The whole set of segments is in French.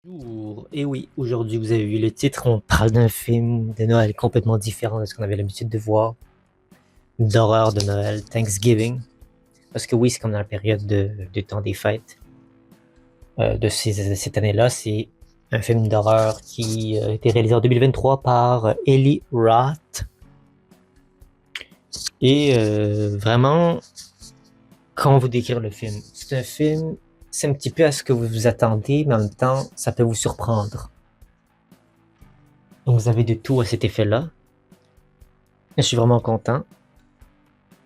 Bonjour. Et oui, aujourd'hui vous avez vu le titre, on parle d'un film de Noël complètement différent de ce qu'on avait l'habitude de voir, d'horreur de Noël, Thanksgiving. Parce que oui, c'est comme dans la période de temps des fêtes cette année-là. C'est un film d'horreur qui a été réalisé en 2023 par Eli Roth. Et vraiment, comment vous décrire le film? C'est un film, c'est un petit peu à ce que vous vous attendez, mais en même temps, ça peut vous surprendre. Donc vous avez de tout à cet effet-là. Je suis vraiment content.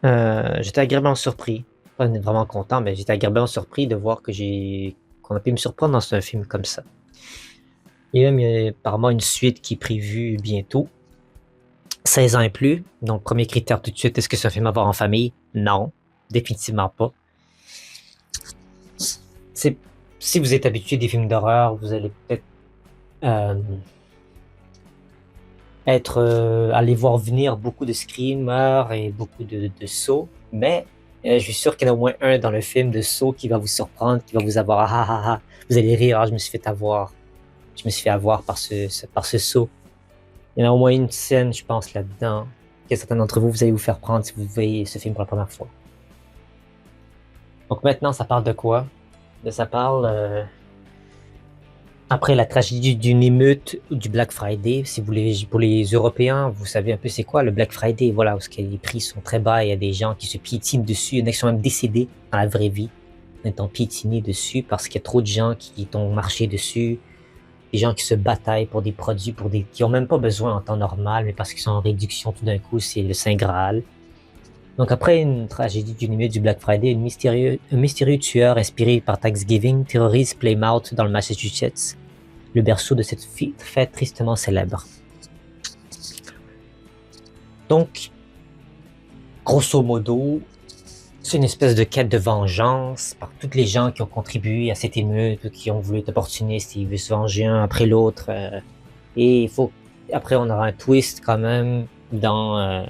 J'étais agréablement surpris. Pas vraiment content, mais j'étais agréablement surpris de voir qu'on a pu me surprendre dans un film comme ça. Et même, il y a apparemment une suite qui est prévue bientôt. 16 ans et plus. Donc, premier critère tout de suite, est-ce que c'est un film à voir en famille? Non, définitivement pas. Si vous êtes habitué des films d'horreur, vous allez peut-être aller voir venir beaucoup de screamers et beaucoup de sauts, mais je suis sûr qu'il y en a au moins un dans le film de saut qui va vous surprendre, qui va vous avoir ah ah ah, vous allez rire, ah, je me suis fait avoir par ce saut. Il y en a au moins une scène, je pense, là-dedans, que certains d'entre vous allez vous faire prendre si vous voyez ce film pour la première fois. Donc maintenant, ça parle de quoi? Ça parle après la tragédie d'une émeute du Black Friday. Si vous voulez, pour les Européens, vous savez un peu c'est quoi le Black Friday, voilà, parce que les prix sont très bas, il y a des gens qui se piétinent dessus, il y en a qui sont même décédés dans la vraie vie, en étant piétinés dessus parce qu'il y a trop de gens qui ont marché dessus, des gens qui se bataillent pour des produits, qui ont même pas besoin en temps normal, mais parce qu'ils sont en réduction tout d'un coup, c'est le Saint Graal. Donc après une tragédie d'une émeute du Black Friday, un mystérieux tueur inspiré par Thanksgiving terrorise Plymouth dans le Massachusetts, le berceau de cette fête tristement célèbre. Donc, grosso modo, c'est une espèce de quête de vengeance par toutes les gens qui ont contribué à cette émeute, qui ont voulu être opportunistes, ils veulent se venger un après l'autre. Et après, on aura un twist quand même dans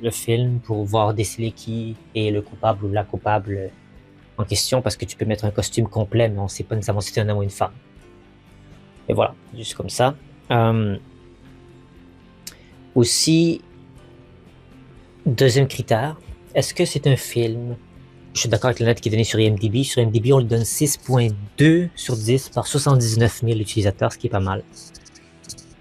le film pour voir déceler qui est le coupable ou la coupable en question, parce que tu peux mettre un costume complet, mais on ne sait pas nécessairement si c'est un homme ou une femme. Et voilà, juste comme ça. Aussi, deuxième critère, est-ce que c'est un film? Je suis d'accord avec la note qui est donnée sur IMDb. Sur IMDb, on lui donne 6.2 sur 10 par 79 000 utilisateurs, ce qui est pas mal.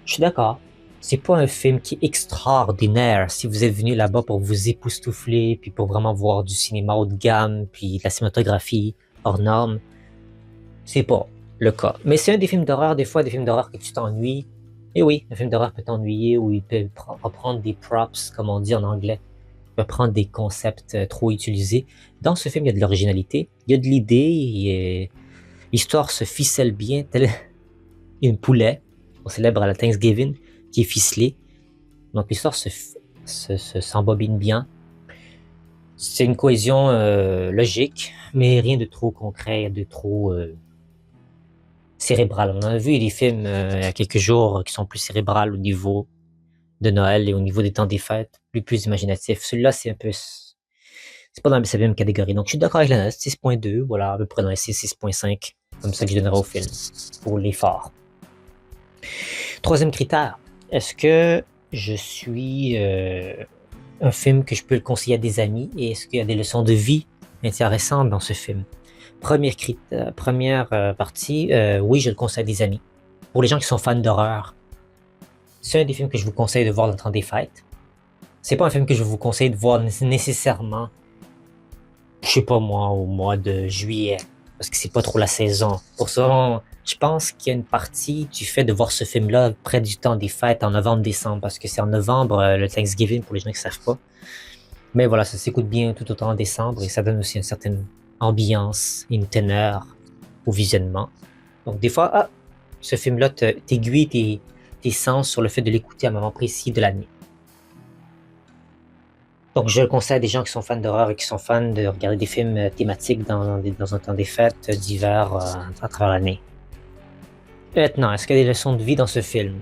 Je suis d'accord. C'est pas un film qui est extraordinaire si vous êtes venu là-bas pour vous époustoufler, puis pour vraiment voir du cinéma haut de gamme, puis de la cinématographie hors norme. C'est pas le cas. Mais c'est un des films d'horreur, des fois, des films d'horreur que tu t'ennuies. Et oui, un film d'horreur peut t'ennuyer ou il peut reprendre des props, comme on dit en anglais. Il peut prendre des concepts trop utilisés. Dans ce film, il y a de l'originalité, il y a de l'idée, l'histoire se ficelle bien, tel un poulet, on célèbre à la Thanksgiving, qui est ficelé. Donc l'histoire s'embobine bien. C'est une cohésion logique, mais rien de trop concret, de trop cérébral. On a vu des films il y a quelques jours qui sont plus cérébrales au niveau de Noël et au niveau des temps des fêtes, plus imaginatifs. Celui-là, c'est pas dans cette même catégorie. Donc je suis d'accord avec la note, 6.2, voilà, à peu près dans les 6.5, comme ça que je donnerai au film, pour l'effort. Troisième critère, est-ce que je suis un film que je peux le conseiller à des amis et est-ce qu'il y a des leçons de vie intéressantes dans ce film? Première partie, oui, je le conseille à des amis. Pour les gens qui sont fans d'horreur, c'est un des films que je vous conseille de voir dans le temps des fêtes. C'est pas un film que je vous conseille de voir nécessairement, je sais pas moi, au mois de juillet, parce que c'est pas trop la saison. Pour ça, je pense qu'il y a une partie du fait de voir ce film-là près du temps des fêtes en novembre-décembre, parce que c'est en novembre le Thanksgiving pour les gens qui savent pas. Mais voilà, ça s'écoute bien tout autant en décembre et ça donne aussi une certaine ambiance, une teneur au visionnement. Donc des fois, ce film-là t'aiguille tes sens sur le fait de l'écouter à un moment précis de l'année. Donc je le conseille à des gens qui sont fans d'horreur et qui sont fans de regarder des films thématiques dans un temps des fêtes d'hiver à travers l'année. Maintenant, est-ce qu'il y a des leçons de vie dans ce film?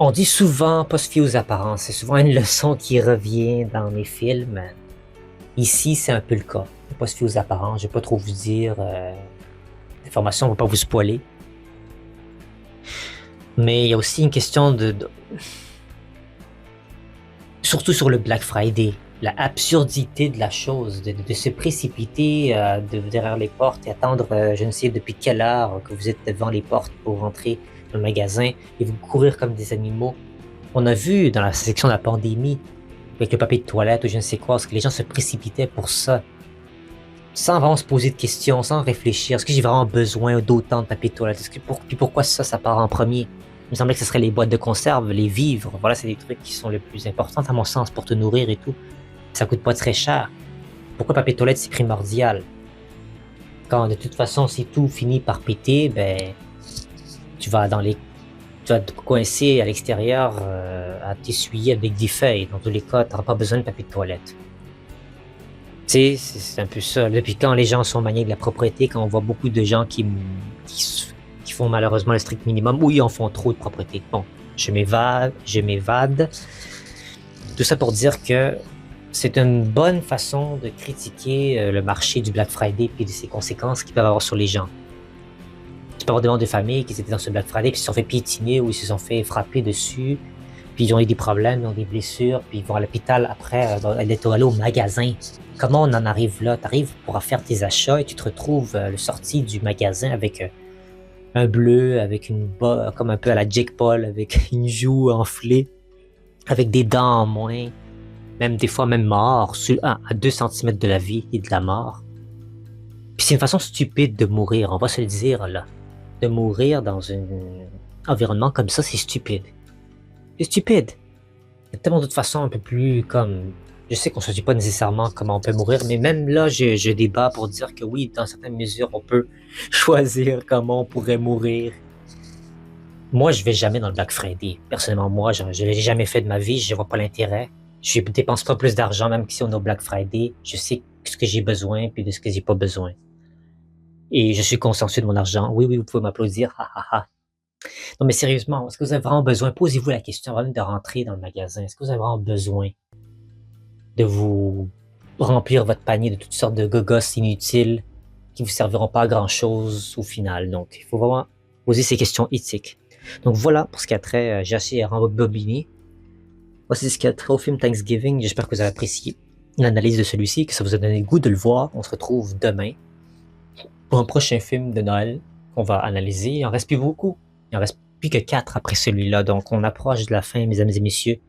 On dit souvent pas se fier aux apparences. C'est souvent une leçon qui revient dans les films. Ici, c'est un peu le cas. Je ne vais pas se fier aux apparences, je ne vais pas trop vous dire d'informations, on ne va pas vous spoiler. Mais il y a aussi une question surtout sur le Black Friday, la absurdité de la chose, de se précipiter derrière les portes et attendre je ne sais depuis quelle heure que vous êtes devant les portes pour rentrer dans le magasin et vous courir comme des animaux. On a vu dans la section de la pandémie, avec le papier de toilette ou je ne sais quoi, parce que les gens se précipitaient pour ça, sans vraiment se poser de questions, sans réfléchir. Est-ce que j'ai vraiment besoin d'autant de papier de toilette? Puis pourquoi ça part en premier? Il me semblait que ce serait les boîtes de conserve, les vivres. Voilà, c'est des trucs qui sont les plus importants à mon sens pour te nourrir et tout. Ça coûte pas très cher. Pourquoi le papier de toilette c'est primordial? Quand de toute façon si tout finit par péter, ben tu vas tu vas te coincer à l'extérieur à t'essuyer avec des feuilles. Dans tous les cas, tu n'auras pas besoin de papier de toilette. Tu sais, c'est un peu ça. Depuis quand les gens sont maniés de la propreté, quand on voit beaucoup de gens qui font malheureusement le strict minimum, ou ils en font trop de propreté. Bon, je m'évade. Tout ça pour dire que c'est une bonne façon de critiquer le marché du Black Friday et de ses conséquences qu'il peut avoir sur les gens. Tu peux avoir des membres de famille qui étaient dans ce Black Friday puis ils se sont fait piétiner ou ils se sont fait frapper dessus, puis ils ont eu des problèmes, ils ont des blessures, puis ils vont à l'hôpital après d'être allé au magasin. Comment on en arrive là? Tu arrives pour faire tes achats et tu te retrouves le sorti du magasin avec un bleu, avec comme un peu à la Jake Paul, avec une joue enflée, avec des dents en moins, même des fois même mort, à 2 cm de la vie et de la mort. Puis c'est une façon stupide de mourir, on va se le dire là. De mourir dans un environnement comme ça, c'est stupide. C'est stupide. Il y a tellement d'autres façons un peu plus comme... Je sais qu'on ne se dit pas nécessairement comment on peut mourir, mais même là, je débat pour dire que oui, dans certaines mesures, on peut choisir comment on pourrait mourir. Moi, je vais jamais dans le Black Friday. Personnellement, moi, je l'ai jamais fait de ma vie, je vois pas l'intérêt. Je dépense pas plus d'argent, même si on est au Black Friday. Je sais ce que j'ai besoin, puis de ce que j'ai pas besoin. Et je suis consciencieux de mon argent. Oui, oui, vous pouvez m'applaudir. Ha, ha, ha. Non, mais sérieusement, est-ce que vous avez vraiment besoin? Posez-vous la question avant de rentrer dans le magasin. Est-ce que vous avez vraiment besoin de vous remplir votre panier de toutes sortes de gogos inutiles qui vous serviront pas à grand chose au final? Donc, il faut vraiment poser ces questions éthiques. Donc voilà pour ce qui a trait, j'ai assez rembobiné. Voici ce qui a trait au film Thanksgiving. J'espère que vous avez apprécié l'analyse de celui-ci, que ça vous a donné le goût de le voir. On se retrouve demain pour un prochain film de Noël qu'on va analyser. Il en reste plus beaucoup. Il en reste plus que 4 après celui-là. Donc on approche de la fin, mesdames et messieurs.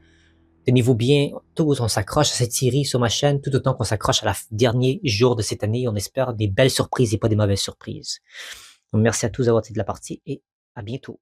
Tenez-vous bien, tout on s'accroche à cette série sur ma chaîne, tout autant qu'on s'accroche à la dernier jour de cette année. On espère des belles surprises et pas des mauvaises surprises. Donc merci à tous d'avoir été de la partie et à bientôt.